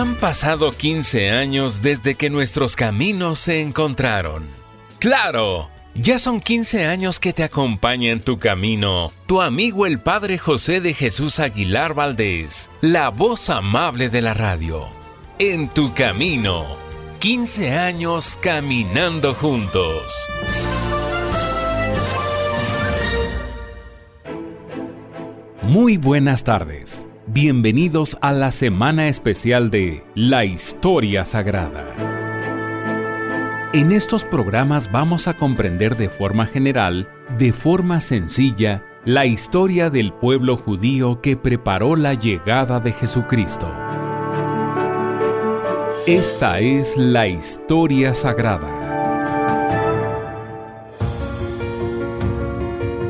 Han pasado 15 años desde que nuestros caminos se encontraron. ¡Claro! Ya son 15 años que te acompaña en tu camino tu amigo el Padre José de Jesús Aguilar Valdés, la voz amable de la radio. En tu camino, 15 años caminando juntos. Muy buenas tardes. Bienvenidos a la semana especial de La Historia Sagrada. En estos programas vamos a comprender de forma general, de forma sencilla, la historia del pueblo judío que preparó la llegada de Jesucristo. Esta es la Historia Sagrada.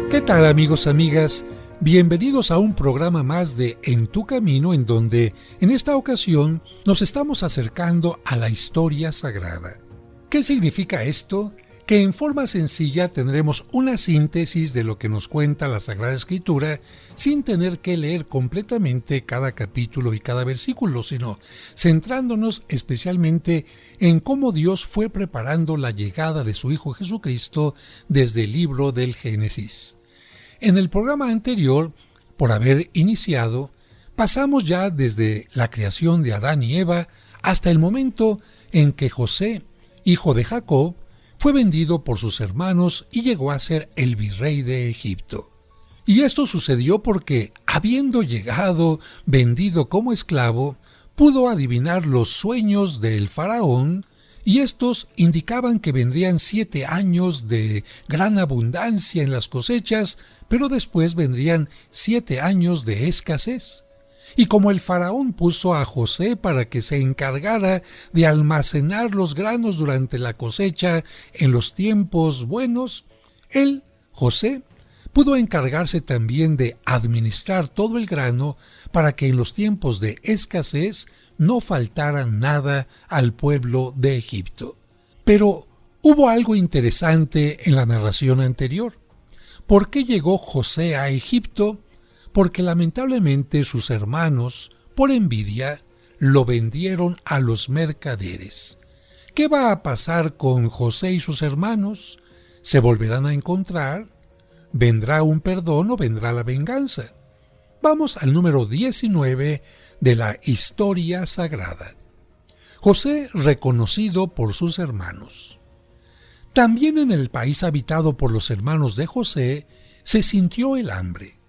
¿Qué tal, amigos, amigas? Bienvenidos a un programa más de En tu Camino, en donde, en esta ocasión, nos estamos acercando a la Historia Sagrada. ¿Qué significa esto? Que en forma sencilla tendremos una síntesis de lo que nos cuenta la Sagrada Escritura sin tener que leer completamente cada capítulo y cada versículo, sino centrándonos especialmente en cómo Dios fue preparando la llegada de su Hijo Jesucristo desde el libro del Génesis. En el programa anterior, por haber iniciado, pasamos ya desde la creación de Adán y Eva hasta el momento en que José, hijo de Jacob, fue vendido por sus hermanos y llegó a ser el virrey de Egipto. Y esto sucedió porque, habiendo llegado vendido como esclavo, pudo adivinar los sueños del faraón, y estos indicaban que vendrían 7 años de gran abundancia en las cosechas, pero después vendrían 7 años de escasez. Y como el faraón puso a José para que se encargara de almacenar los granos durante la cosecha en los tiempos buenos, él, José, pudo encargarse también de administrar todo el grano para que en los tiempos de escasez no faltara nada al pueblo de Egipto. Pero hubo algo interesante en la narración anterior. ¿Por qué llegó José a Egipto? Porque lamentablemente sus hermanos, por envidia, lo vendieron a los mercaderes. ¿Qué va a pasar con José y sus hermanos? ¿Se volverán a encontrar? ¿Vendrá un perdón o vendrá la venganza? Vamos al número 19 de la Historia Sagrada. José reconocido por sus hermanos. También en el país habitado por los hermanos de José se sintió el hambre.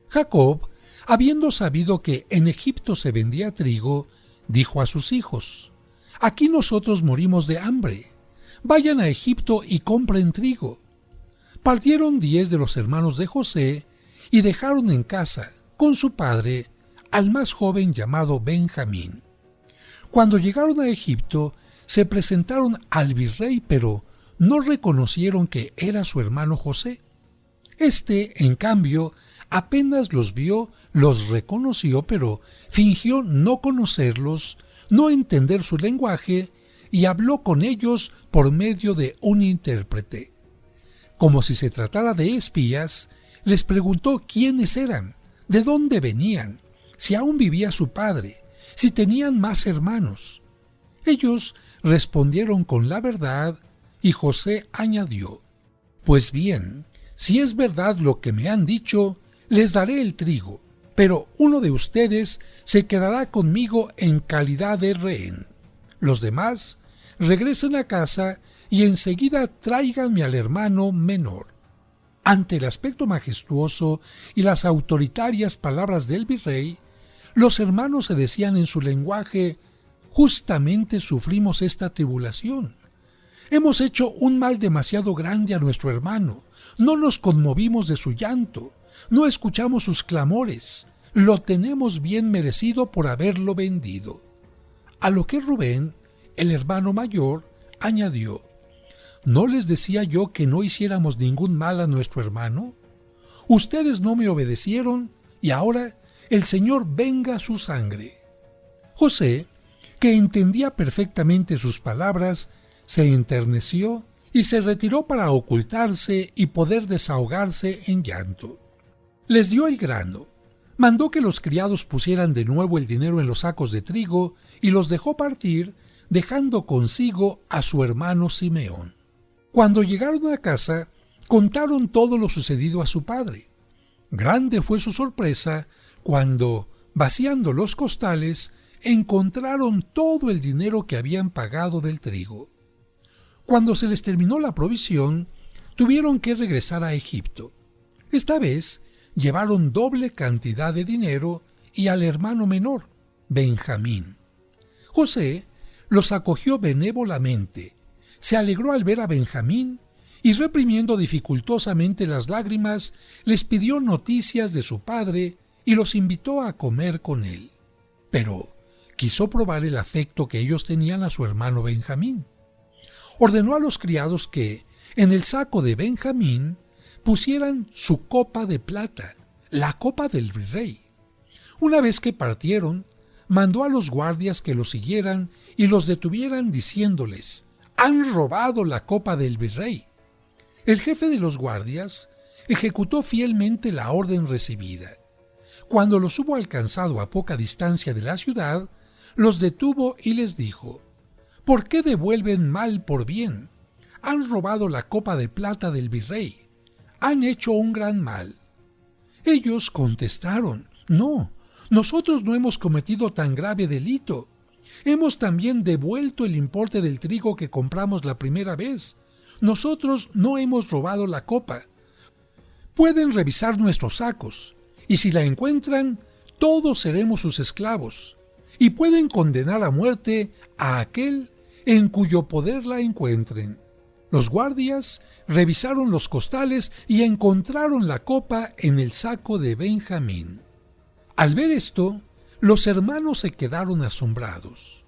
Jacob, habiendo sabido que en Egipto se vendía trigo, dijo a sus hijos: «Aquí nosotros morimos de hambre. Vayan a Egipto y compren trigo». Partieron 10 de los hermanos de José y dejaron en casa, con su padre, al más joven llamado Benjamín. Cuando llegaron a Egipto, se presentaron al virrey, pero no reconocieron que era su hermano José. Este, en cambio, apenas los vio, los reconoció, pero fingió no conocerlos, no entender su lenguaje, y habló con ellos por medio de un intérprete. Como si se tratara de espías, les preguntó quiénes eran, de dónde venían, si aún vivía su padre, si tenían más hermanos. Ellos respondieron con la verdad, y José añadió: «Pues bien, si es verdad lo que me han dicho, les daré el trigo, pero uno de ustedes se quedará conmigo en calidad de rehén. Los demás regresen a casa y enseguida tráiganme al hermano menor». Ante el aspecto majestuoso y las autoritarias palabras del virrey, los hermanos se decían en su lenguaje: «Justamente sufrimos esta tribulación. Hemos hecho un mal demasiado grande a nuestro hermano, no nos conmovimos de su llanto, no escuchamos sus clamores, lo tenemos bien merecido por haberlo vendido». A lo que Rubén, el hermano mayor, añadió: «¿No les decía yo que no hiciéramos ningún mal a nuestro hermano? Ustedes no me obedecieron y ahora el Señor venga su sangre». José, que entendía perfectamente sus palabras, se enterneció y se retiró para ocultarse y poder desahogarse en llanto. Les dio el grano, mandó que los criados pusieran de nuevo el dinero en los sacos de trigo y los dejó partir, dejando consigo a su hermano Simeón. Cuando llegaron a casa, contaron todo lo sucedido a su padre. Grande fue su sorpresa cuando, vaciando los costales, encontraron todo el dinero que habían pagado del trigo. Cuando se les terminó la provisión, tuvieron que regresar a Egipto. Esta vez llevaron doble cantidad de dinero y al hermano menor, Benjamín. José los acogió benévolamente, se alegró al ver a Benjamín y, reprimiendo dificultosamente las lágrimas, les pidió noticias de su padre y los invitó a comer con él. Pero quiso probar el afecto que ellos tenían a su hermano Benjamín. Ordenó a los criados que, en el saco de Benjamín, pusieran su copa de plata, la copa del virrey. Una vez que partieron, mandó a los guardias que los siguieran y los detuvieran diciéndoles: «Han robado la copa del virrey». El jefe de los guardias ejecutó fielmente la orden recibida. Cuando los hubo alcanzado a poca distancia de la ciudad, los detuvo y les dijo: «¿Por qué devuelven mal por bien? Han robado la copa de plata del virrey. Han hecho un gran mal». Ellos contestaron: «No, nosotros no hemos cometido tan grave delito. Hemos también devuelto el importe del trigo que compramos la primera vez. Nosotros no hemos robado la copa. Pueden revisar nuestros sacos, y si la encuentran, todos seremos sus esclavos, y pueden condenar a muerte a aquel en cuyo poder la encuentren». Los guardias revisaron los costales y encontraron la copa en el saco de Benjamín. Al ver esto, los hermanos se quedaron asombrados.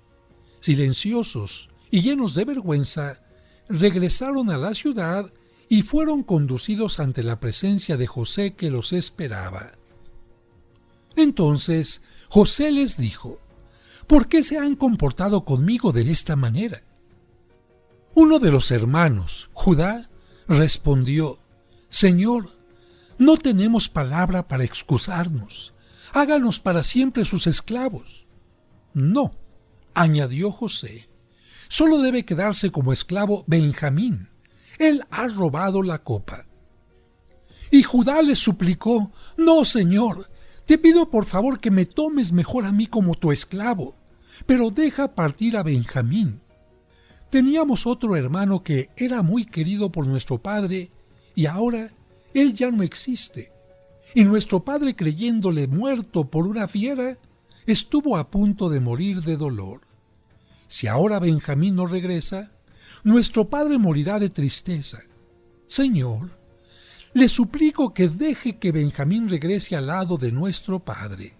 Silenciosos y llenos de vergüenza, regresaron a la ciudad y fueron conducidos ante la presencia de José, que los esperaba. Entonces José les dijo: «¿Por qué se han comportado conmigo de esta manera?». Uno de los hermanos, Judá, respondió: «Señor, no tenemos palabra para excusarnos. Háganos para siempre sus esclavos». «No», añadió José, «solo debe quedarse como esclavo Benjamín. Él ha robado la copa». Y Judá le suplicó: «No, Señor, te pido por favor que me tomes mejor a mí como tu esclavo, pero deja partir a Benjamín. Teníamos otro hermano que era muy querido por nuestro padre, y ahora él ya no existe. Y nuestro padre, creyéndole muerto por una fiera, estuvo a punto de morir de dolor. Si ahora Benjamín no regresa, nuestro padre morirá de tristeza. Señor, le suplico que deje que Benjamín regrese al lado de nuestro padre».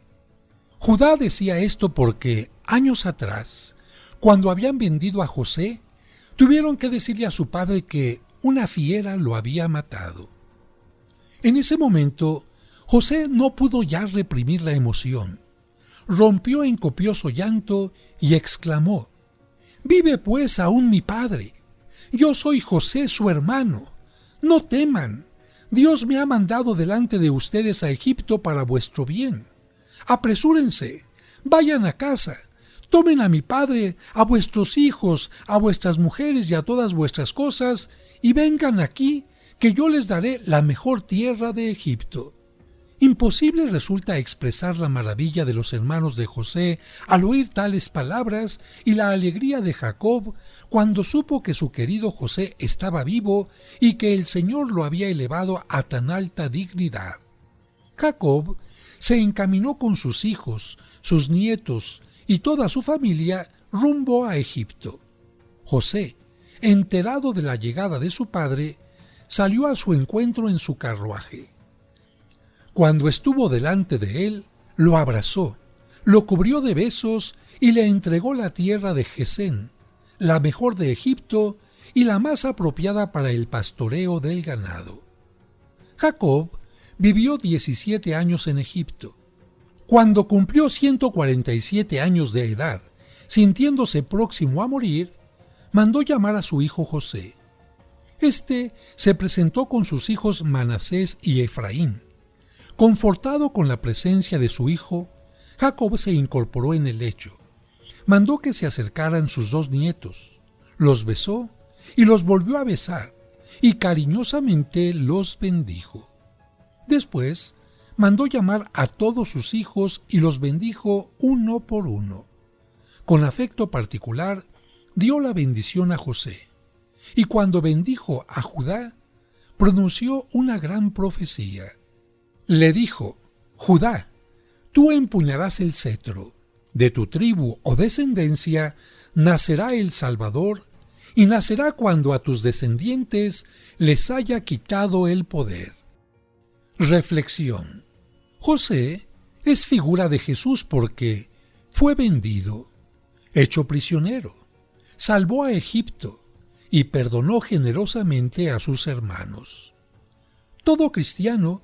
Judá decía esto porque, años atrás, cuando habían vendido a José, tuvieron que decirle a su padre que una fiera lo había matado. En ese momento, José no pudo ya reprimir la emoción. Rompió en copioso llanto y exclamó: «¡Vive pues aún mi padre! Yo soy José, su hermano. No teman. Dios me ha mandado delante de ustedes a Egipto para vuestro bien. Apresúrense, vayan a casa. Tomen a mi padre, a vuestros hijos, a vuestras mujeres y a todas vuestras cosas, y vengan aquí, que yo les daré la mejor tierra de Egipto». Imposible resulta expresar la maravilla de los hermanos de José al oír tales palabras y la alegría de Jacob cuando supo que su querido José estaba vivo y que el Señor lo había elevado a tan alta dignidad. Jacob se encaminó con sus hijos, sus nietos y toda su familia rumbo a Egipto. José, enterado de la llegada de su padre, salió a su encuentro en su carruaje. Cuando estuvo delante de él, lo abrazó, lo cubrió de besos y le entregó la tierra de Gesén, la mejor de Egipto y la más apropiada para el pastoreo del ganado. Jacob vivió 17 años en Egipto. Cuando cumplió 147 años de edad, sintiéndose próximo a morir, mandó llamar a su hijo José. Este se presentó con sus hijos Manasés y Efraín. Confortado con la presencia de su hijo, Jacob se incorporó en el lecho. Mandó que se acercaran sus 2 nietos, los besó y los volvió a besar, y cariñosamente los bendijo. Después, mandó llamar a todos sus hijos y los bendijo uno por uno. Con afecto particular, dio la bendición a José, y cuando bendijo a Judá, pronunció una gran profecía. Le dijo: Judá, tú empuñarás el cetro, de tu tribu o descendencia nacerá el Salvador, y nacerá cuando a tus descendientes les haya quitado el poder. Reflexión. José es figura de Jesús porque fue vendido, hecho prisionero, salvó a Egipto y perdonó generosamente a sus hermanos. Todo cristiano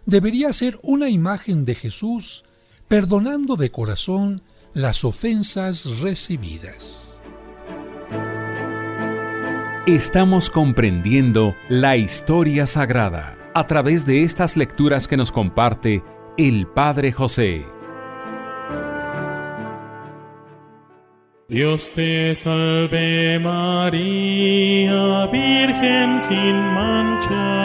debería ser una imagen de Jesús, perdonando de corazón las ofensas recibidas. Estamos comprendiendo la historia sagrada a través de estas lecturas que nos comparte el Padre José. Dios te salve María, Virgen sin mancha.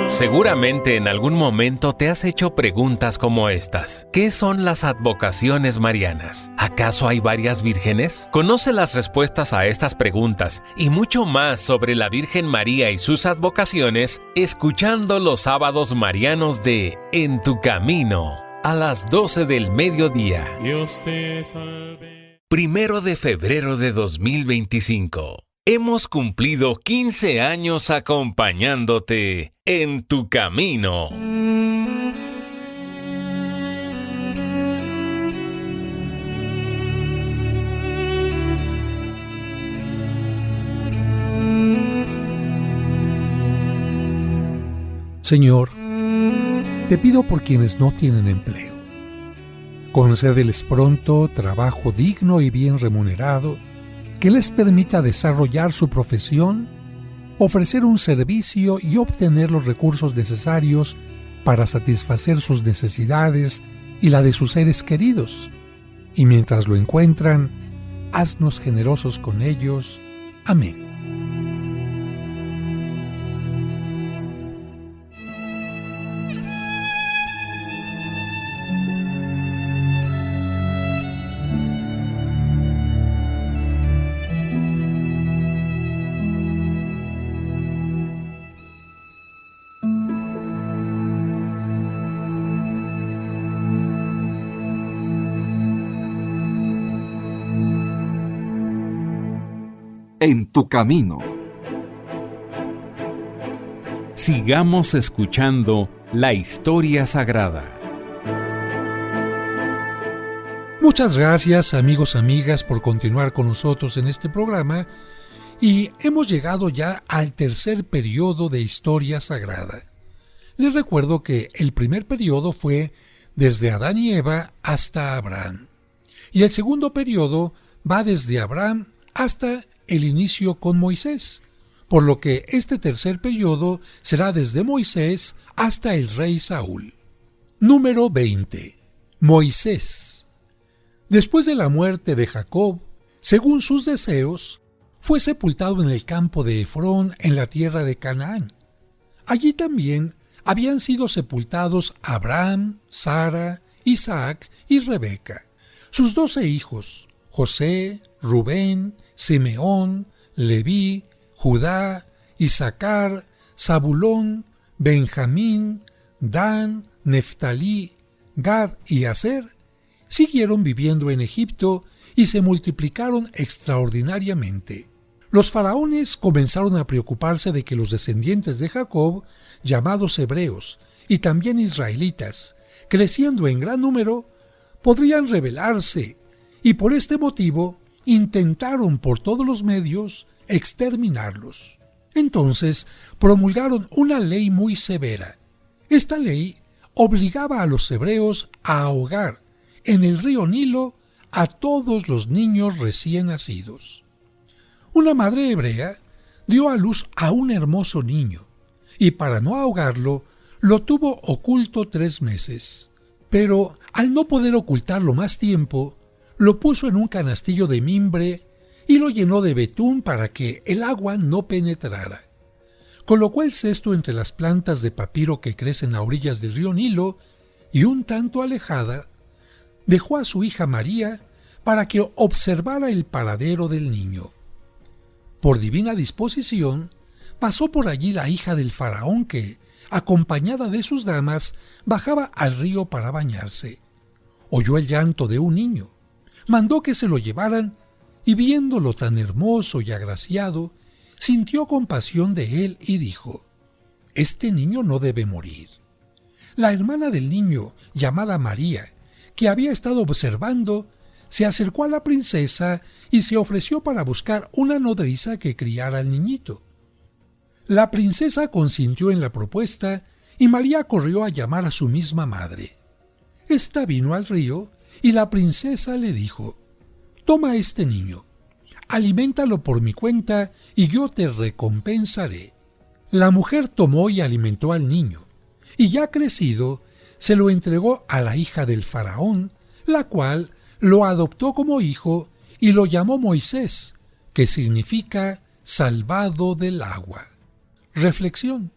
Seguramente en algún momento te has hecho preguntas como estas. ¿Qué son las advocaciones marianas? ¿Acaso hay varias vírgenes? Conoce las respuestas a estas preguntas y mucho más sobre la Virgen María y sus advocaciones escuchando los sábados marianos de En tu Camino a las 12 del mediodía. Dios te salve. 1 de febrero de 2025. Hemos cumplido 15 años acompañándote en tu camino. Señor, te pido por quienes no tienen empleo. Concédeles pronto trabajo digno y bien remunerado que les permita desarrollar su profesión, ofrecer un servicio y obtener los recursos necesarios para satisfacer sus necesidades y la de sus seres queridos. Y mientras lo encuentran, haznos generosos con ellos. Amén. En tu camino. Sigamos escuchando la historia sagrada. Muchas gracias, amigos, amigas, por continuar con nosotros en este programa, y hemos llegado ya al tercer periodo de historia sagrada. Les recuerdo que el primer periodo fue desde Adán y Eva hasta Abraham, y el segundo periodo va desde Abraham hasta el inicio con Moisés, por lo que este tercer periodo será desde Moisés hasta el rey Saúl. Número 20. Moisés. Después de la muerte de Jacob, según sus deseos, fue sepultado en el campo de Efrón en la tierra de Canaán. Allí también habían sido sepultados Abraham, Sara, Isaac y Rebeca, sus 12 hijos, José, Rubén, Simeón, Leví, Judá, Isaacar, Zabulón, Benjamín, Dan, Neftalí, Gad y Aser, siguieron viviendo en Egipto y se multiplicaron extraordinariamente. Los faraones comenzaron a preocuparse de que los descendientes de Jacob, llamados hebreos, y también israelitas, creciendo en gran número, podrían rebelarse, y por este motivo intentaron por todos los medios exterminarlos. Entonces promulgaron una ley muy severa. Esta ley obligaba a los hebreos a ahogar en el río Nilo a todos los niños recién nacidos. Una madre hebrea dio a luz a un hermoso niño, y para no ahogarlo, Lo tuvo oculto 3 meses, pero al no poder ocultarlo más tiempo, lo puso en un canastillo de mimbre y lo llenó de betún para que el agua no penetrara. Colocó el cesto entre las plantas de papiro que crecen a orillas del río Nilo y un tanto alejada, dejó a su hija María para que observara el paradero del niño. Por divina disposición, pasó por allí la hija del faraón que, acompañada de sus damas, bajaba al río para bañarse. Oyó el llanto de un niño, mandó que se lo llevaran y viéndolo tan hermoso y agraciado, sintió compasión de él y dijo: «Este niño no debe morir». La hermana del niño, llamada María, que había estado observando, se acercó a la princesa y se ofreció para buscar una nodriza que criara al niñito. La princesa consintió en la propuesta y María corrió a llamar a su misma madre. Esta vino al río y la princesa le dijo: «Toma este niño, aliméntalo por mi cuenta y yo te recompensaré». La mujer tomó y alimentó al niño, y ya crecido, se lo entregó a la hija del faraón, la cual lo adoptó como hijo y lo llamó Moisés, que significa salvado del agua. Reflexión.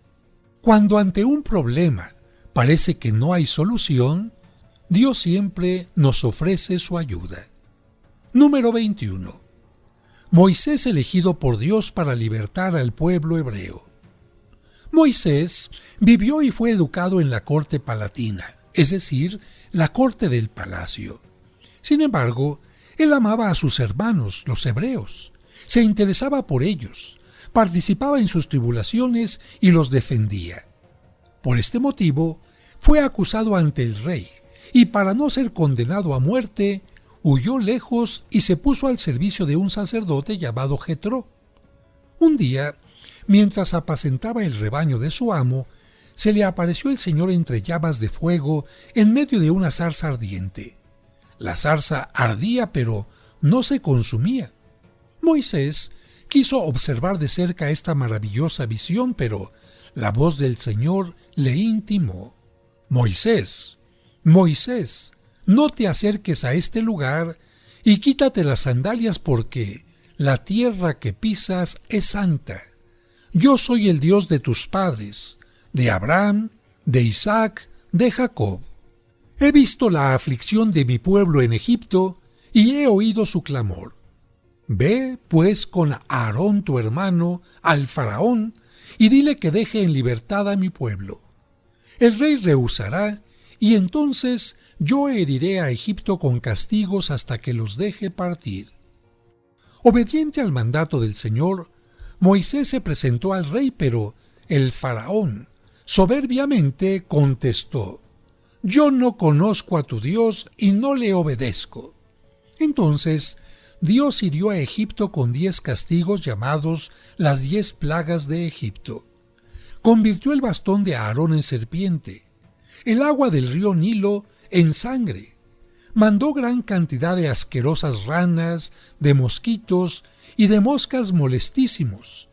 Cuando ante un problema parece que no hay solución, Dios siempre nos ofrece su ayuda. Número 21. Moisés elegido por Dios para libertar al pueblo hebreo. Moisés vivió y fue educado en la corte palatina, es decir, la corte del palacio. Sin embargo, él amaba a sus hermanos, los hebreos, se interesaba por ellos, participaba en sus tribulaciones y los defendía. Por este motivo, fue acusado ante el rey, y para no ser condenado a muerte, huyó lejos y se puso al servicio de un sacerdote llamado Jetro. Un día, mientras apacentaba el rebaño de su amo, se le apareció el Señor entre llamas de fuego en medio de una zarza ardiente. La zarza ardía, pero no se consumía. Moisés quiso observar de cerca esta maravillosa visión, pero la voz del Señor le intimó: «Moisés, Moisés, no te acerques a este lugar y quítate las sandalias porque la tierra que pisas es santa. Yo soy el Dios de tus padres, de Abraham, de Isaac, de Jacob. He visto la aflicción de mi pueblo en Egipto y he oído su clamor. Ve, pues, con Aarón tu hermano al faraón y dile que deje en libertad a mi pueblo. El rey rehusará y entonces yo heriré a Egipto con castigos hasta que los deje partir». Obediente al mandato del Señor, Moisés se presentó al rey, pero el faraón soberbiamente contestó: «Yo no conozco a tu Dios y no le obedezco». Entonces Dios hirió a Egipto con 10 castigos llamados las 10 plagas de Egipto. Convirtió el bastón de Aarón en serpiente, el agua del río Nilo en sangre. Mandó gran cantidad de asquerosas ranas, de mosquitos y de moscas molestísimos,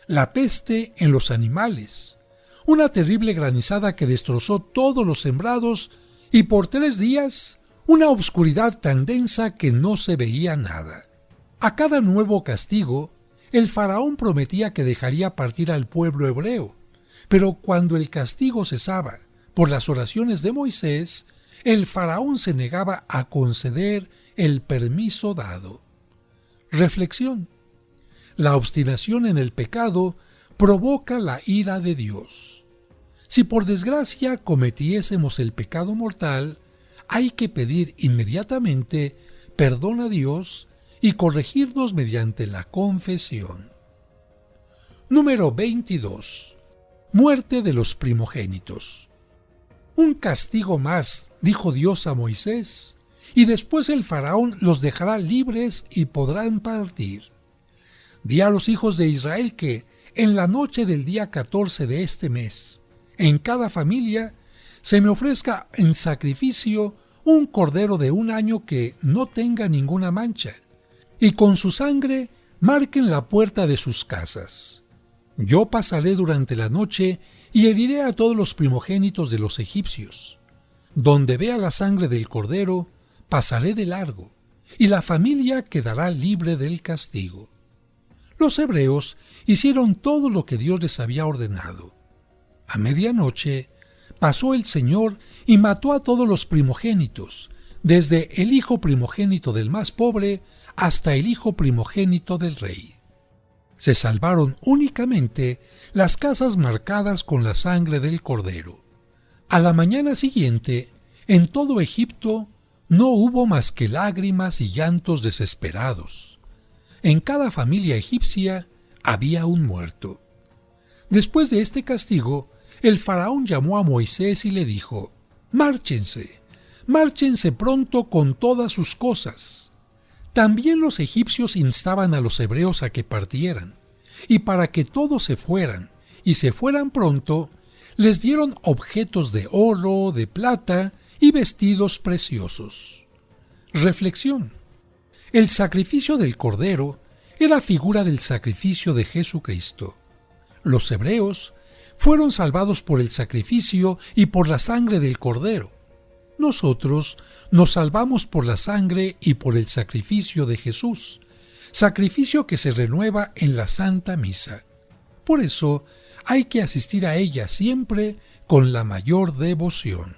la peste en los animales, una terrible granizada que destrozó todos los sembrados y por 3 días una obscuridad tan densa que no se veía nada. A cada nuevo castigo, el faraón prometía que dejaría partir al pueblo hebreo, pero cuando el castigo cesaba por las oraciones de Moisés, el faraón se negaba a conceder el permiso dado. Reflexión. La obstinación en el pecado provoca la ira de Dios. Si por desgracia cometiésemos el pecado mortal, hay que pedir inmediatamente perdón a Dios y corregirnos mediante la confesión. Número 22. Muerte de los primogénitos. Un castigo más, dijo Dios a Moisés, y después el faraón los dejará libres y podrán partir. Di a los hijos de Israel que en la noche del día 14 de este mes, en cada familia, se me ofrezca en sacrificio un cordero de 1 año que no tenga ninguna mancha, y con su sangre marquen la puerta de sus casas. Yo pasaré durante la noche y heriré a todos los primogénitos de los egipcios. Donde vea la sangre del cordero, pasaré de largo, y la familia quedará libre del castigo. Los hebreos hicieron todo lo que Dios les había ordenado. A medianoche pasó el Señor y mató a todos los primogénitos, desde el hijo primogénito del más pobre hasta el hijo primogénito del rey. Se salvaron únicamente las casas marcadas con la sangre del cordero. A la mañana siguiente, en todo Egipto, no hubo más que lágrimas y llantos desesperados. En cada familia egipcia había un muerto. Después de este castigo, el faraón llamó a Moisés y le dijo: «Márchense, márchense pronto con todas sus cosas». También los egipcios instaban a los hebreos a que partieran, y para que todos se fueran, y se fueran pronto, les dieron objetos de oro, de plata y vestidos preciosos. Reflexión. El sacrificio del cordero era figura del sacrificio de Jesucristo. Los hebreos fueron salvados por el sacrificio y por la sangre del cordero. Nosotros nos salvamos por la sangre y por el sacrificio de Jesús, sacrificio que se renueva en la Santa Misa. Por eso hay que asistir a ella siempre con la mayor devoción.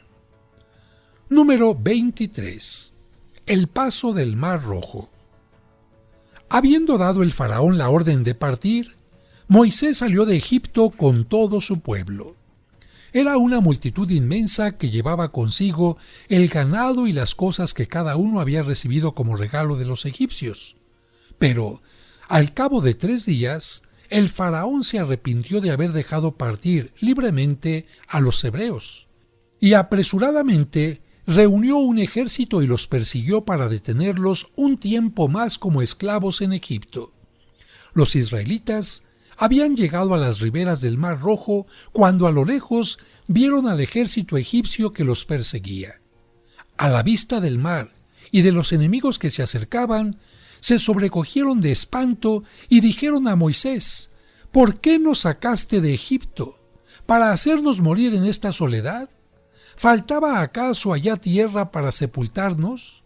Número 23. El paso del Mar Rojo. Habiendo dado el faraón la orden de partir, Moisés salió de Egipto con todo su pueblo. Era una multitud inmensa que llevaba consigo el ganado y las cosas que cada uno había recibido como regalo de los egipcios. Pero, al cabo de 3 días, el faraón se arrepintió de haber dejado partir libremente a los hebreos, y apresuradamente reunió un ejército y los persiguió para detenerlos un tiempo más como esclavos en Egipto. Los israelitas habían llegado a las riberas del Mar Rojo cuando a lo lejos vieron al ejército egipcio que los perseguía. A la vista del mar y de los enemigos que se acercaban, se sobrecogieron de espanto y dijeron a Moisés: «¿Por qué nos sacaste de Egipto? ¿Para hacernos morir en esta soledad? ¿Faltaba acaso allá tierra para sepultarnos?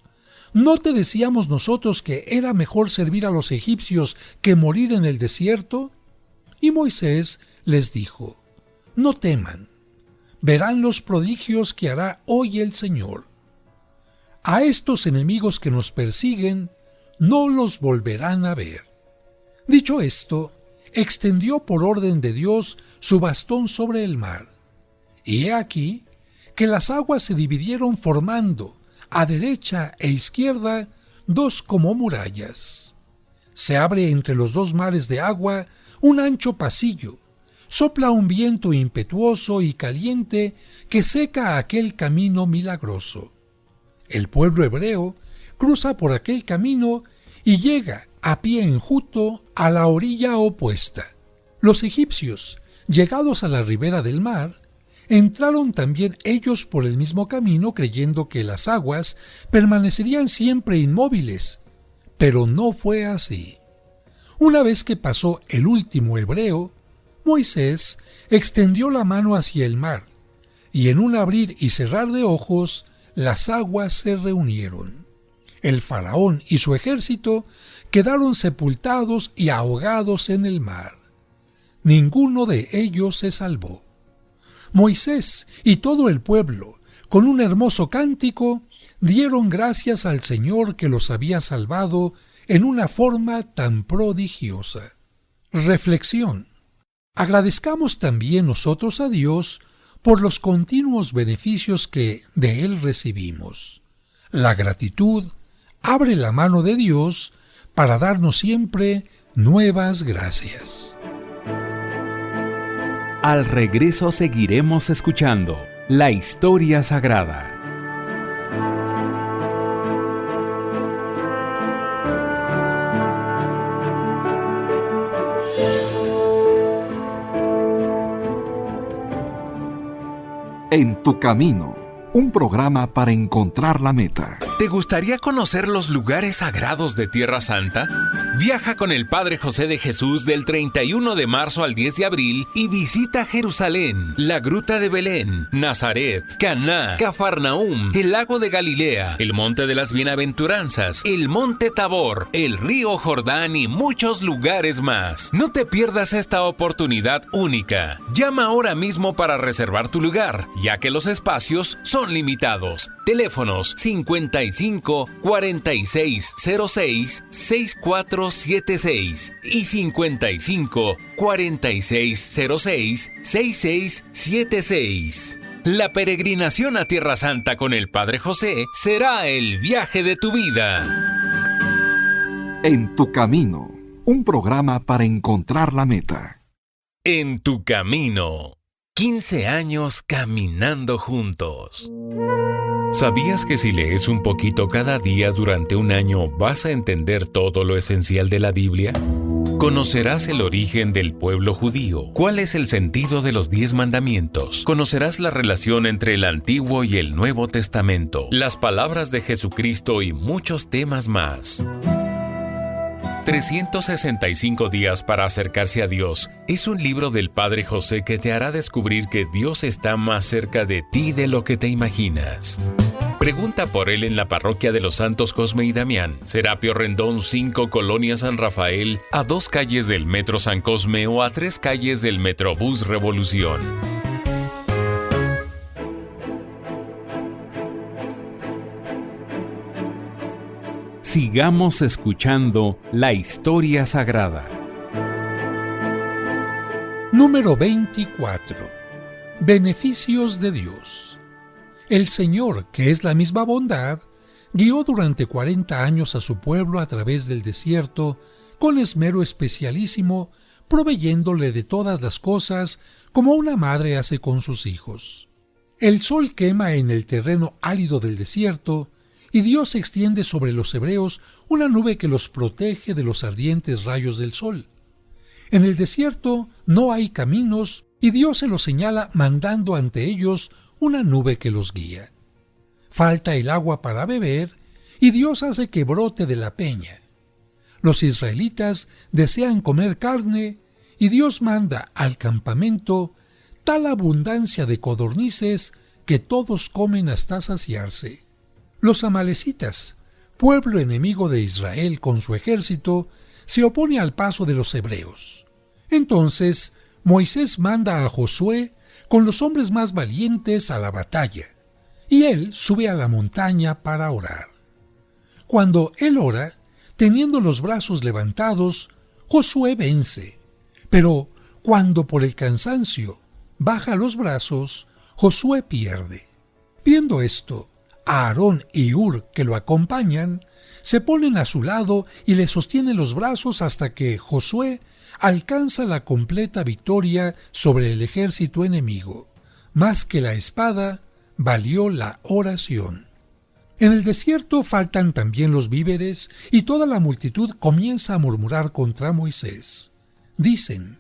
¿No te decíamos nosotros que era mejor servir a los egipcios que morir en el desierto?» Y Moisés les dijo: «No teman, verán los prodigios que hará hoy el Señor. A estos enemigos que nos persiguen, no los volverán a ver». Dicho esto, extendió por orden de Dios su bastón sobre el mar. Y he aquí que las aguas se dividieron formando, a derecha e izquierda, 2 como murallas. Se abre entre los 2 mares de agua un ancho pasillo, sopla un viento impetuoso y caliente que seca aquel camino milagroso. El pueblo hebreo cruza por aquel camino y llega a pie enjuto a la orilla opuesta. Los egipcios, llegados a la ribera del mar, entraron también ellos por el mismo camino creyendo que las aguas permanecerían siempre inmóviles, pero no fue así. Una vez que pasó el último hebreo, Moisés extendió la mano hacia el mar, y en un abrir y cerrar de ojos, las aguas se reunieron. El faraón y su ejército quedaron sepultados y ahogados en el mar. Ninguno de ellos se salvó. Moisés y todo el pueblo, con un hermoso cántico, dieron gracias al Señor que los había salvado en una forma tan prodigiosa. Reflexión. Agradezcamos también nosotros a Dios por los continuos beneficios que de Él recibimos. La gratitud abre la mano de Dios para darnos siempre nuevas gracias. Al regreso seguiremos escuchando la historia sagrada. En tu camino, un programa para encontrar la meta. ¿Te gustaría conocer los lugares sagrados de Tierra Santa? Viaja con el Padre José de Jesús del 31 de marzo al 10 de abril y visita Jerusalén, la Gruta de Belén, Nazaret, Caná, Cafarnaúm, el Lago de Galilea, el Monte de las Bienaventuranzas, el Monte Tabor, el Río Jordán y muchos lugares más. No te pierdas esta oportunidad única. Llama ahora mismo para reservar tu lugar, ya que los espacios son limitados. Teléfonos 55 46 06 6476 y 55 46 06 6676. La peregrinación a Tierra Santa con el Padre José será el viaje de tu vida. En tu camino, un programa para encontrar la meta. En tu camino, 15 años caminando juntos. ¿Sabías que si lees un poquito cada día durante un año vas a entender todo lo esencial de la Biblia? Conocerás el origen del pueblo judío, cuál es el sentido de los 10 mandamientos, conocerás la relación entre el Antiguo y el Nuevo Testamento, las palabras de Jesucristo y muchos temas más. 365 días para acercarse a Dios es un libro del Padre José que te hará descubrir que Dios está más cerca de ti de lo que te imaginas. Pregunta por él en la parroquia de los Santos Cosme y Damián, Serapio Rendón 5, Colonia San Rafael, a 2 calles del Metro San Cosme o a 3 calles del Metrobús Revolución. Sigamos escuchando la historia sagrada. Número 24. Beneficios de Dios. El Señor, que es la misma bondad, guió durante 40 años a su pueblo a través del desierto con esmero especialísimo, proveyéndole de todas las cosas como una madre hace con sus hijos. El sol quema en el terreno árido del desierto, y Dios extiende sobre los hebreos una nube que los protege de los ardientes rayos del sol. En el desierto no hay caminos, y Dios se los señala mandando ante ellos una nube que los guía. Falta el agua para beber, y Dios hace que brote de la peña. Los israelitas desean comer carne, y Dios manda al campamento tal abundancia de codornices que todos comen hasta saciarse. Los amalecitas, pueblo enemigo de Israel con su ejército, se opone al paso de los hebreos. Entonces Moisés manda a Josué con los hombres más valientes a la batalla, y él sube a la montaña para orar. Cuando él ora, teniendo los brazos levantados, Josué vence, pero cuando por el cansancio baja los brazos, Josué pierde. Viendo esto, Aarón y Hur, que lo acompañan, se ponen a su lado y le sostienen los brazos hasta que Josué alcanza la completa victoria sobre el ejército enemigo. Más que la espada, valió la oración. En el desierto faltan también los víveres y toda la multitud comienza a murmurar contra Moisés. Dicen: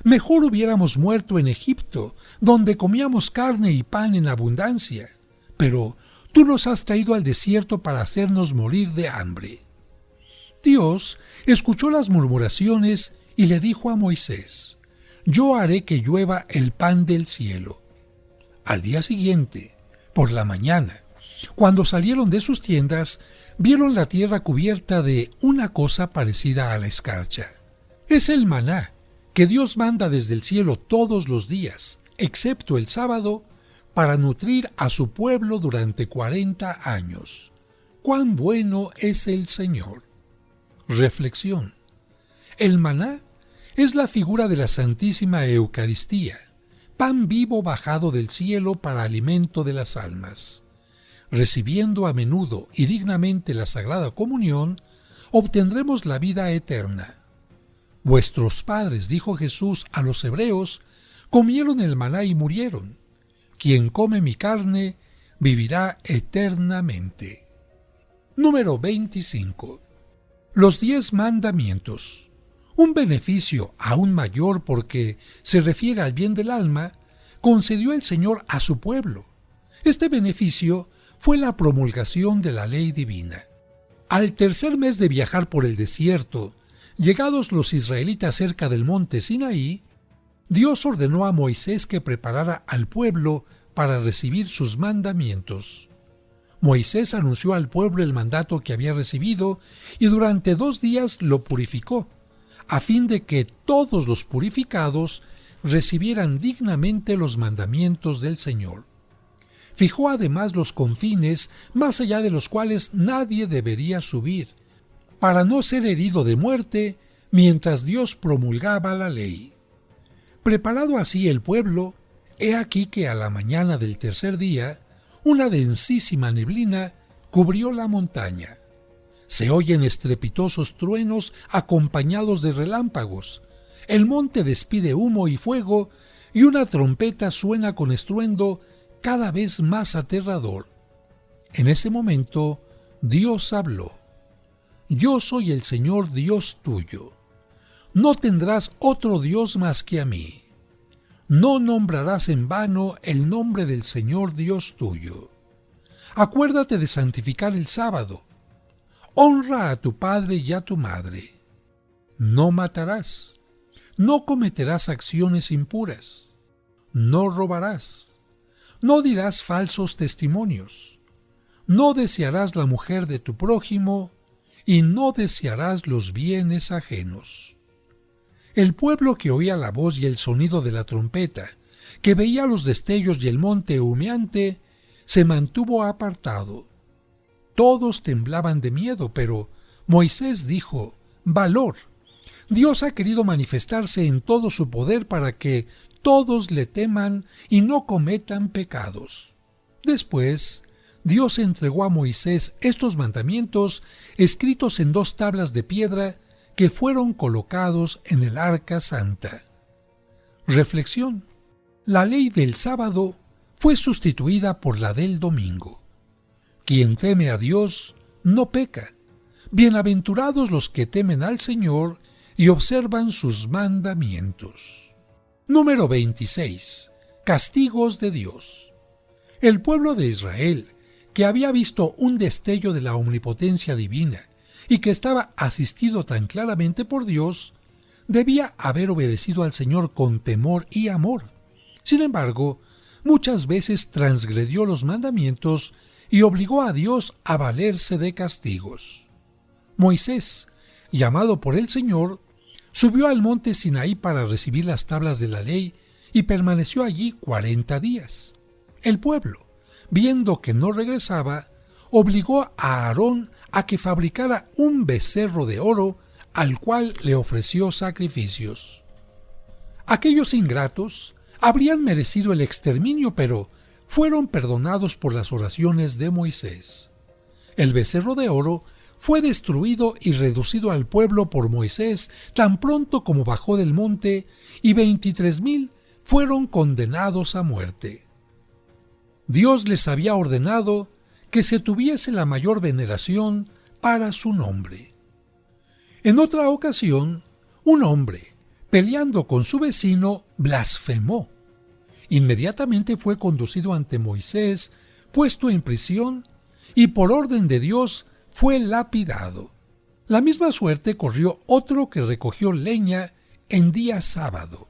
mejor hubiéramos muerto en Egipto, donde comíamos carne y pan en abundancia, pero tú nos has traído al desierto para hacernos morir de hambre. Dios escuchó las murmuraciones y le dijo a Moisés: yo haré que llueva el pan del cielo. Al día siguiente, por la mañana, cuando salieron de sus tiendas, vieron la tierra cubierta de una cosa parecida a la escarcha. Es el maná, que Dios manda desde el cielo todos los días, excepto el sábado, para nutrir a su pueblo durante 40 años. ¡Cuán bueno es el Señor! Reflexión. El maná es la figura de la Santísima Eucaristía, pan vivo bajado del cielo para alimento de las almas. Recibiendo a menudo y dignamente la Sagrada Comunión, obtendremos la vida eterna. Vuestros padres, dijo Jesús a los hebreos, comieron el maná y murieron. Quien come mi carne vivirá eternamente. Número 25. Los 10 mandamientos. Un beneficio aún mayor porque se refiere al bien del alma, concedió el Señor a su pueblo. Este beneficio fue la promulgación de la ley divina. Al tercer mes de viajar por el desierto, llegados los israelitas cerca del monte Sinaí, Dios ordenó a Moisés que preparara al pueblo para recibir sus mandamientos. Moisés anunció al pueblo el mandato que había recibido y durante 2 días lo purificó, a fin de que todos los purificados recibieran dignamente los mandamientos del Señor. Fijó además los confines más allá de los cuales nadie debería subir, para no ser herido de muerte mientras Dios promulgaba la ley. Preparado así el pueblo, he aquí que a la mañana del tercer día, una densísima neblina cubrió la montaña. Se oyen estrepitosos truenos acompañados de relámpagos. El monte despide humo y fuego, y una trompeta suena con estruendo cada vez más aterrador. En ese momento, Dios habló: Yo soy el Señor Dios tuyo. No tendrás otro Dios más que a mí. No nombrarás en vano el nombre del Señor Dios tuyo. Acuérdate de santificar el sábado. Honra a tu padre y a tu madre. No matarás. No cometerás acciones impuras. No robarás. No dirás falsos testimonios. No desearás la mujer de tu prójimo y no desearás los bienes ajenos. El pueblo que oía la voz y el sonido de la trompeta, que veía los destellos y el monte humeante, se mantuvo apartado. Todos temblaban de miedo, pero Moisés dijo: valor. Dios ha querido manifestarse en todo su poder para que todos le teman y no cometan pecados. Después, Dios entregó a Moisés estos mandamientos escritos en 2 tablas de piedra que fueron colocados en el arca santa. Reflexión: la ley del sábado fue sustituida por la del domingo. Quien teme a Dios no peca. Bienaventurados los que temen al Señor y observan sus mandamientos. Número 26. Castigos de Dios. El pueblo de Israel, que había visto un destello de la omnipotencia divina y que estaba asistido tan claramente por Dios, debía haber obedecido al Señor con temor y amor. Sin embargo, muchas veces transgredió los mandamientos y obligó a Dios a valerse de castigos. Moisés, llamado por el Señor, subió al monte Sinaí para recibir las tablas de la ley y permaneció allí 40 días. El pueblo, viendo que no regresaba, obligó a Aarón a que fabricara un becerro de oro al cual le ofreció sacrificios. Aquellos ingratos habrían merecido el exterminio, pero fueron perdonados por las oraciones de Moisés. El becerro de oro fue destruido y reducido al pueblo por Moisés tan pronto como bajó del monte, y 23,000 fueron condenados a muerte. Dios les había ordenado que se tuviese la mayor veneración para su nombre. En otra ocasión, un hombre, peleando con su vecino, blasfemó. Inmediatamente fue conducido ante Moisés, puesto en prisión, y por orden de Dios fue lapidado. La misma suerte corrió otro que recogió leña en día sábado.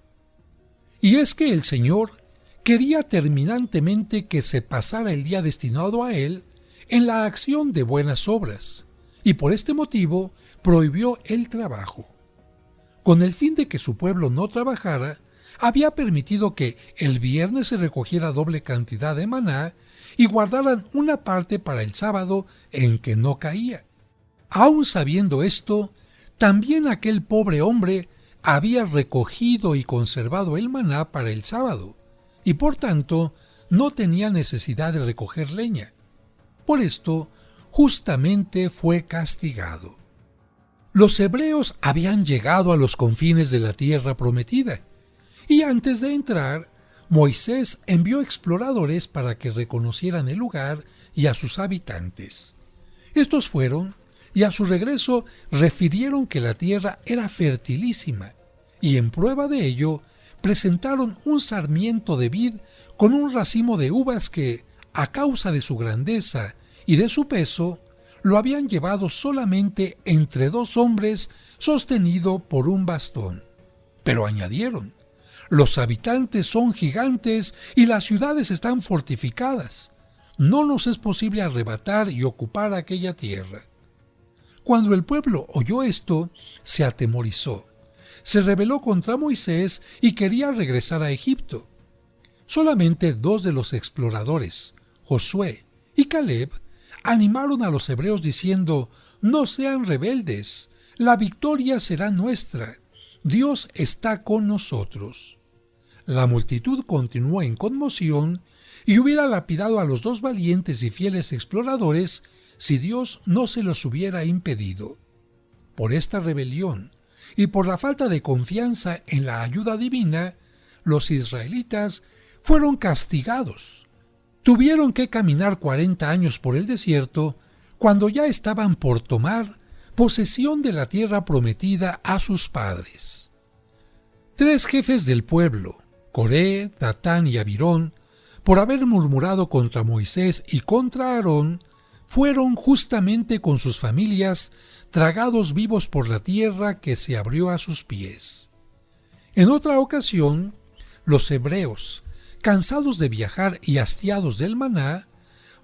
Y es que el Señor quería terminantemente que se pasara el día destinado a él en la acción de buenas obras, y por este motivo prohibió el trabajo. Con el fin de que su pueblo no trabajara, había permitido que el viernes se recogiera doble cantidad de maná y guardaran una parte para el sábado en que no caía. Aun sabiendo esto, también aquel pobre hombre había recogido y conservado el maná para el sábado, y por tanto no tenía necesidad de recoger leña. Por esto, justamente fue castigado. Los hebreos habían llegado a los confines de la tierra prometida, y antes de entrar, Moisés envió exploradores para que reconocieran el lugar y a sus habitantes. Estos fueron, y a su regreso refirieron que la tierra era fertilísima, y en prueba de ello presentaron un sarmiento de vid con un racimo de uvas que, a causa de su grandeza y de su peso, lo habían llevado solamente entre 2 hombres sostenido por un bastón. Pero añadieron: los habitantes son gigantes y las ciudades están fortificadas. No nos es posible arrebatar y ocupar aquella tierra. Cuando el pueblo oyó esto, se atemorizó. Se rebeló contra Moisés y quería regresar a Egipto. Solamente 2 de los exploradores, Josué y Caleb, animaron a los hebreos diciendo: no sean rebeldes, la victoria será nuestra, Dios está con nosotros. La multitud continuó en conmoción y hubiera lapidado a los 2 valientes y fieles exploradores si Dios no se los hubiera impedido. Por esta rebelión y por la falta de confianza en la ayuda divina, los israelitas fueron castigados. Tuvieron que caminar 40 años por el desierto cuando ya estaban por tomar posesión de la tierra prometida a sus padres. 3 jefes del pueblo, Coré, Datán y Abirón, por haber murmurado contra Moisés y contra Aarón, fueron justamente con sus familias tragados vivos por la tierra que se abrió a sus pies. En otra ocasión, los hebreos, cansados de viajar y hastiados del maná,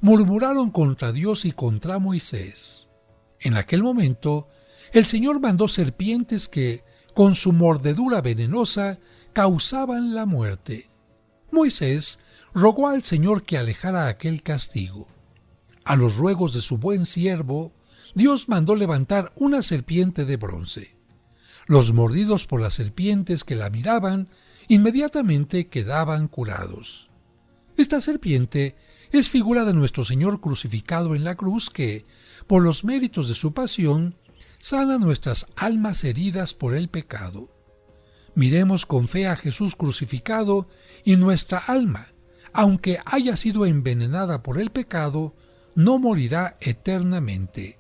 murmuraron contra Dios y contra Moisés. En aquel momento, el Señor mandó serpientes que, con su mordedura venenosa, causaban la muerte. Moisés rogó al Señor que alejara aquel castigo. A los ruegos de su buen siervo, Dios mandó levantar una serpiente de bronce. Los mordidos por las serpientes que la miraban, inmediatamente quedaban curados. Esta serpiente es figura de nuestro Señor crucificado en la cruz que, por los méritos de su pasión, sana nuestras almas heridas por el pecado. Miremos con fe a Jesús crucificado y nuestra alma, aunque haya sido envenenada por el pecado, no morirá eternamente.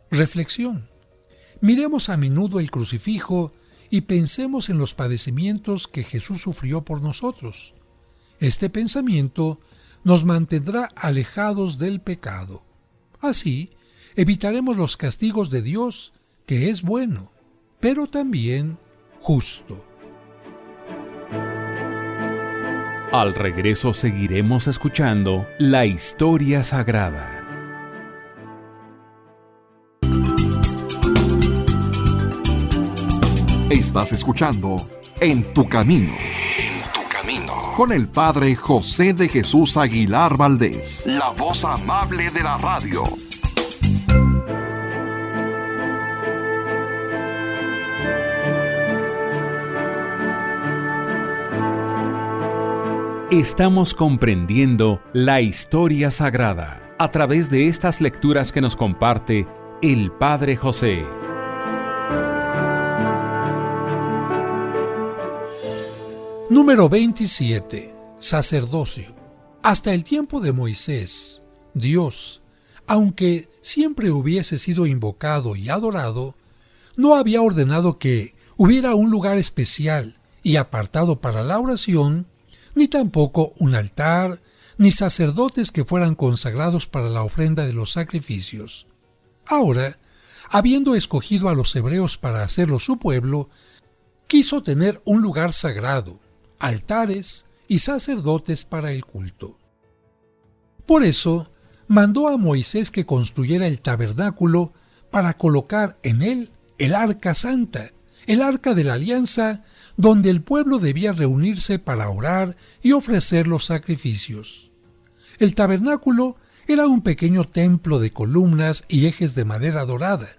Reflexión. Miremos a menudo el crucifijo y pensemos en los padecimientos que Jesús sufrió por nosotros. Este pensamiento nos mantendrá alejados del pecado. Así, evitaremos los castigos de Dios, que es bueno, pero también justo. Al regreso seguiremos escuchando la historia sagrada. Estás escuchando En tu Camino. En tu Camino. Con el Padre José de Jesús Aguilar Valdés. La voz amable de la radio. Estamos comprendiendo la historia sagrada a través de estas lecturas que nos comparte el Padre José. Número 27. Sacerdocio. Hasta el tiempo de Moisés, Dios, aunque siempre hubiese sido invocado y adorado, no había ordenado que hubiera un lugar especial y apartado para la oración, ni tampoco un altar, ni sacerdotes que fueran consagrados para la ofrenda de los sacrificios. Ahora, habiendo escogido a los hebreos para hacerlos su pueblo, quiso tener un lugar sagrado, altares y sacerdotes para el culto. Por eso, mandó a Moisés que construyera el tabernáculo para colocar en él el arca santa, el arca de la alianza, donde el pueblo debía reunirse para orar y ofrecer los sacrificios. El tabernáculo era un pequeño templo de columnas y ejes de madera dorada,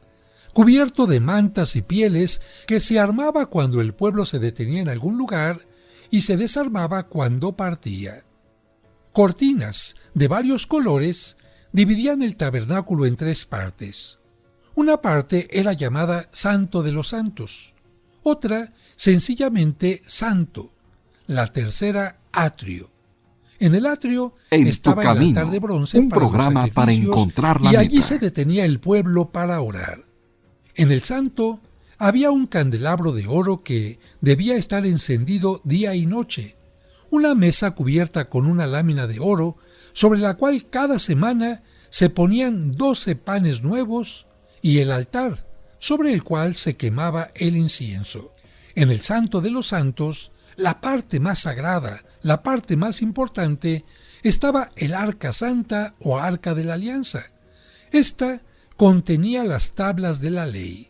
cubierto de mantas y pieles que se armaba cuando el pueblo se detenía en algún lugar y se desarmaba cuando partía. Cortinas de varios colores dividían el tabernáculo en 3 partes. Una parte era llamada Santo de los Santos, otra sencillamente Santo, la tercera Atrio. En el atrio estaba el altar de bronce un para programa los para encontrar la y allí meta. se detenía el pueblo para orar. En el Santo había un candelabro de oro que debía estar encendido día y noche, una mesa cubierta con una lámina de oro sobre la cual cada semana se ponían 12 panes nuevos, y el altar, sobre el cual se quemaba el incienso. En el Santo de los Santos, la parte más sagrada, la parte más importante, estaba el Arca Santa o Arca de la Alianza. Esta contenía las tablas de la ley.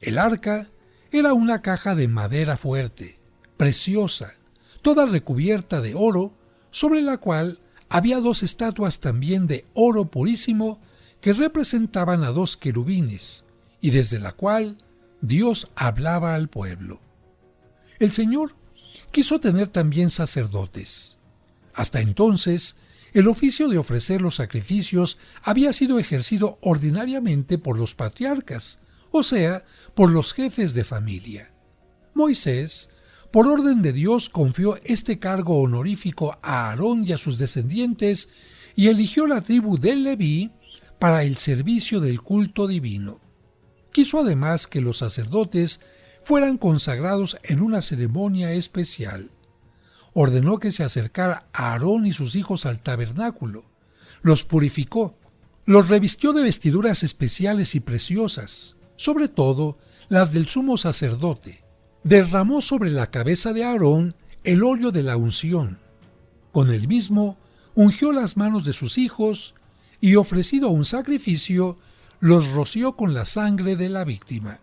El arca era una caja de madera fuerte, preciosa, toda recubierta de oro, sobre la cual había 2 estatuas también de oro purísimo que representaban a 2 querubines, y desde la cual Dios hablaba al pueblo. El Señor quiso tener también sacerdotes. Hasta entonces, el oficio de ofrecer los sacrificios había sido ejercido ordinariamente por los patriarcas, o sea, por los jefes de familia. Moisés, por orden de Dios, confió este cargo honorífico a Aarón y a sus descendientes y eligió la tribu de Leví para el servicio del culto divino. Quiso además que los sacerdotes fueran consagrados en una ceremonia especial. Ordenó que se acercara a Aarón y sus hijos al tabernáculo, los purificó, los revistió de vestiduras especiales y preciosas, sobre todo las del sumo sacerdote. Derramó sobre la cabeza de Aarón el óleo de la unción. Con el mismo ungió las manos de sus hijos y, ofrecido un sacrificio, los roció con la sangre de la víctima.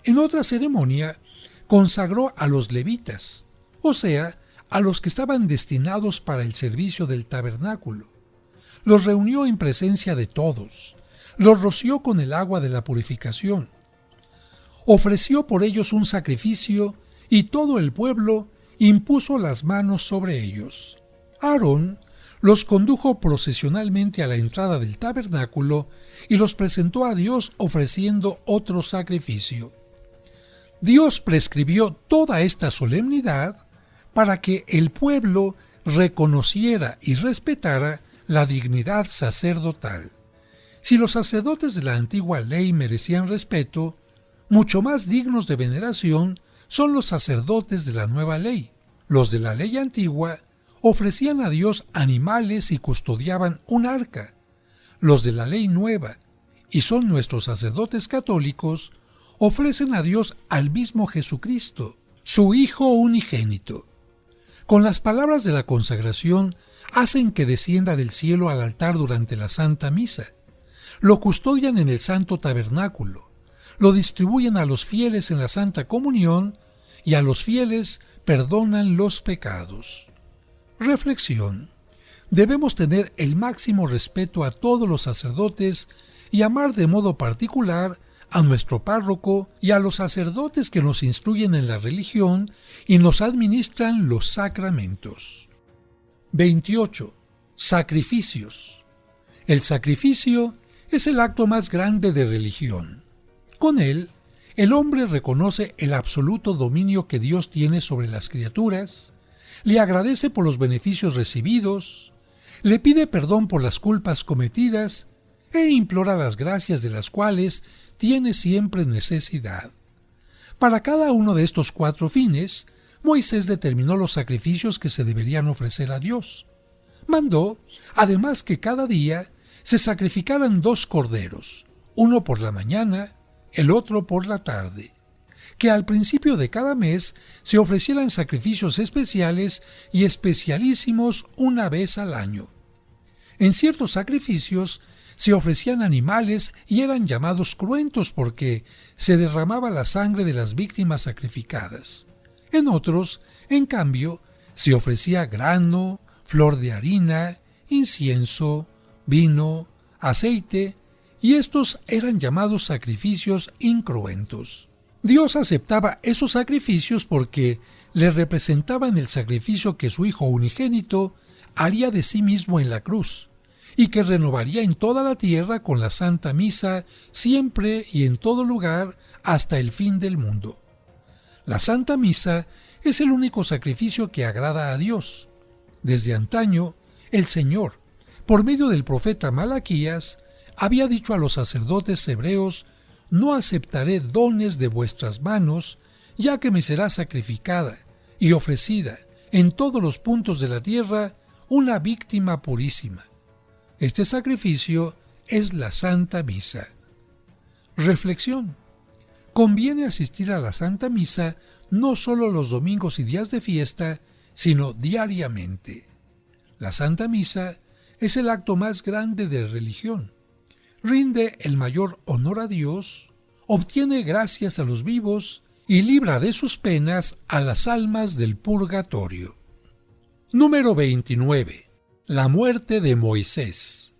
En otra ceremonia consagró a los levitas, o sea, a los que estaban destinados para el servicio del tabernáculo. Los reunió en presencia de todos, los roció con el agua de la purificación. Ofreció por ellos un sacrificio y todo el pueblo impuso las manos sobre ellos. Aarón los condujo procesionalmente a la entrada del tabernáculo y los presentó a Dios ofreciendo otro sacrificio. Dios prescribió toda esta solemnidad para que el pueblo reconociera y respetara la dignidad sacerdotal. Si los sacerdotes de la antigua ley merecían respeto, mucho más dignos de veneración son los sacerdotes de la nueva ley. Los de la ley antigua ofrecían a Dios animales y custodiaban un arca. Los de la ley nueva, y son nuestros sacerdotes católicos, ofrecen a Dios al mismo Jesucristo, su Hijo unigénito. Con las palabras de la consagración hacen que descienda del cielo al altar durante la Santa Misa. Lo custodian en el Santo Tabernáculo. Lo distribuyen a los fieles en la Santa Comunión y a los fieles perdonan los pecados. Reflexión. Debemos tener el máximo respeto a todos los sacerdotes y amar de modo particular a nuestro párroco y a los sacerdotes que nos instruyen en la religión y nos administran los sacramentos. 28. Sacrificios. El sacrificio es el acto más grande de religión. Con él, el hombre reconoce el absoluto dominio que Dios tiene sobre las criaturas, le agradece por los beneficios recibidos, le pide perdón por las culpas cometidas e implora las gracias de las cuales tiene siempre necesidad. Para cada uno de estos 4 fines, Moisés determinó los sacrificios que se deberían ofrecer a Dios. Mandó, además, que cada día se sacrificaran 2 corderos, uno por la mañana, el otro por la tarde, que al principio de cada mes se ofrecieran sacrificios especiales y especialísimos una vez al año. En ciertos sacrificios se ofrecían animales y eran llamados cruentos porque se derramaba la sangre de las víctimas sacrificadas. En otros, en cambio, se ofrecía grano, flor de harina, incienso, vino, aceite, y estos eran llamados sacrificios incruentos. Dios aceptaba esos sacrificios porque le representaban el sacrificio que su Hijo unigénito haría de sí mismo en la cruz, y que renovaría en toda la tierra con la Santa Misa siempre y en todo lugar hasta el fin del mundo. La Santa Misa es el único sacrificio que agrada a Dios. Desde antaño, el Señor, por medio del profeta Malaquías, había dicho a los sacerdotes hebreos: «No aceptaré dones de vuestras manos, ya que me será sacrificada y ofrecida en todos los puntos de la tierra una víctima purísima. Este sacrificio es la Santa Misa. Reflexión. Conviene asistir a la Santa Misa no solo los domingos y días de fiesta, sino diariamente. La Santa Misa es el acto más grande de religión. Rinde el mayor honor a Dios, obtiene gracias a los vivos y libra de sus penas a las almas del purgatorio. Número 29. La muerte de Moisés.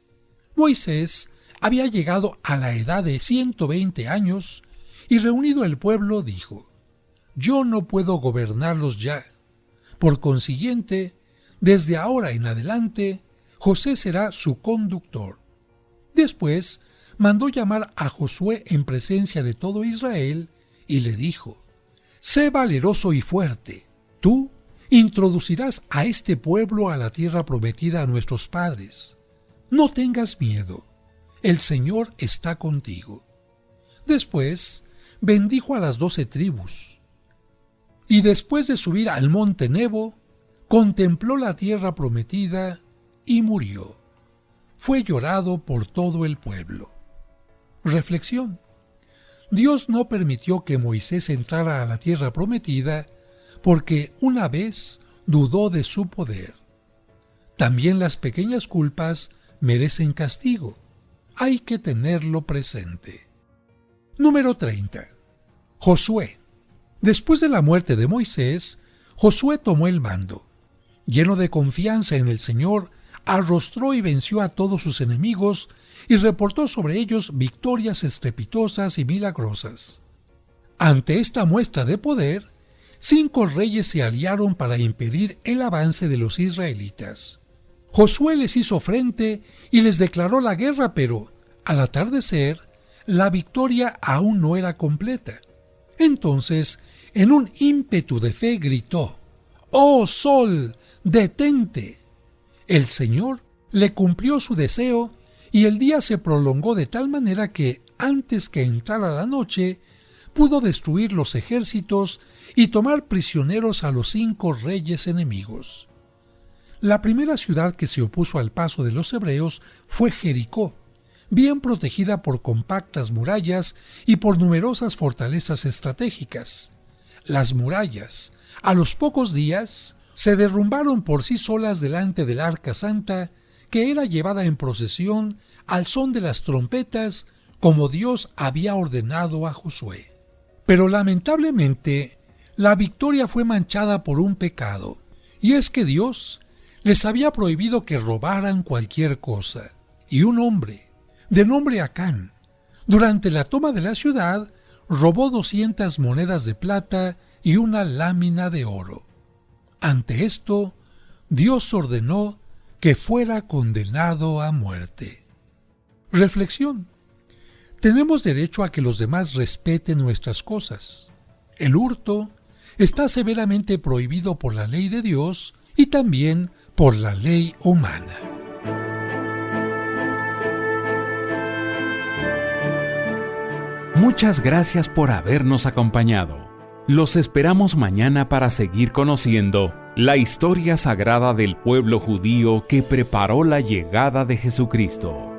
Moisés había llegado a la edad de 120 años y reunido el pueblo dijo: «Yo no puedo gobernarlos ya. Por consiguiente, desde ahora en adelante, José será su conductor». Después mandó llamar a Josué en presencia de todo Israel y le dijo: «Sé valeroso y fuerte. Tú introducirás a este pueblo a la tierra prometida a nuestros padres. No tengas miedo. El Señor está contigo». Después bendijo a las 12 tribus. Y después de subir al monte Nebo, contempló la tierra prometida y murió. Fue llorado por todo el pueblo. Reflexión. Dios no permitió que Moisés entrara a la tierra prometida porque una vez dudó de su poder. También las pequeñas culpas merecen castigo. Hay que tenerlo presente. Número 30. Josué. Después de la muerte de Moisés, Josué tomó el mando. Lleno de confianza en el Señor, arrostró y venció a todos sus enemigos y reportó sobre ellos victorias estrepitosas y milagrosas. Ante esta muestra de poder, 5 reyes se aliaron para impedir el avance de los israelitas. Josué les hizo frente y les declaró la guerra, pero al atardecer, la victoria aún no era completa. Entonces, en un ímpetu de fe, gritó: «¡Oh sol, detente!». El Señor le cumplió su deseo y el día se prolongó de tal manera que, antes que entrara la noche, pudo destruir los ejércitos y tomar prisioneros a los 5 reyes enemigos. La primera ciudad que se opuso al paso de los hebreos fue Jericó, bien protegida por compactas murallas y por numerosas fortalezas estratégicas. Las murallas, a los pocos días, se derrumbaron por sí solas delante del Arca Santa, que era llevada en procesión al son de las trompetas, como Dios había ordenado a Josué. Pero lamentablemente, la victoria fue manchada por un pecado, y es que Dios les había prohibido que robaran cualquier cosa, y un hombre, de nombre Acán, durante la toma de la ciudad, robó 200 monedas de plata y una lámina de oro. Ante esto, Dios ordenó que fuera condenado a muerte. Reflexión. Tenemos derecho a que los demás respeten nuestras cosas. El hurto está severamente prohibido por la ley de Dios y también por la ley humana. Muchas gracias por habernos acompañado. Los esperamos mañana para seguir conociendo la historia sagrada del pueblo judío que preparó la llegada de Jesucristo.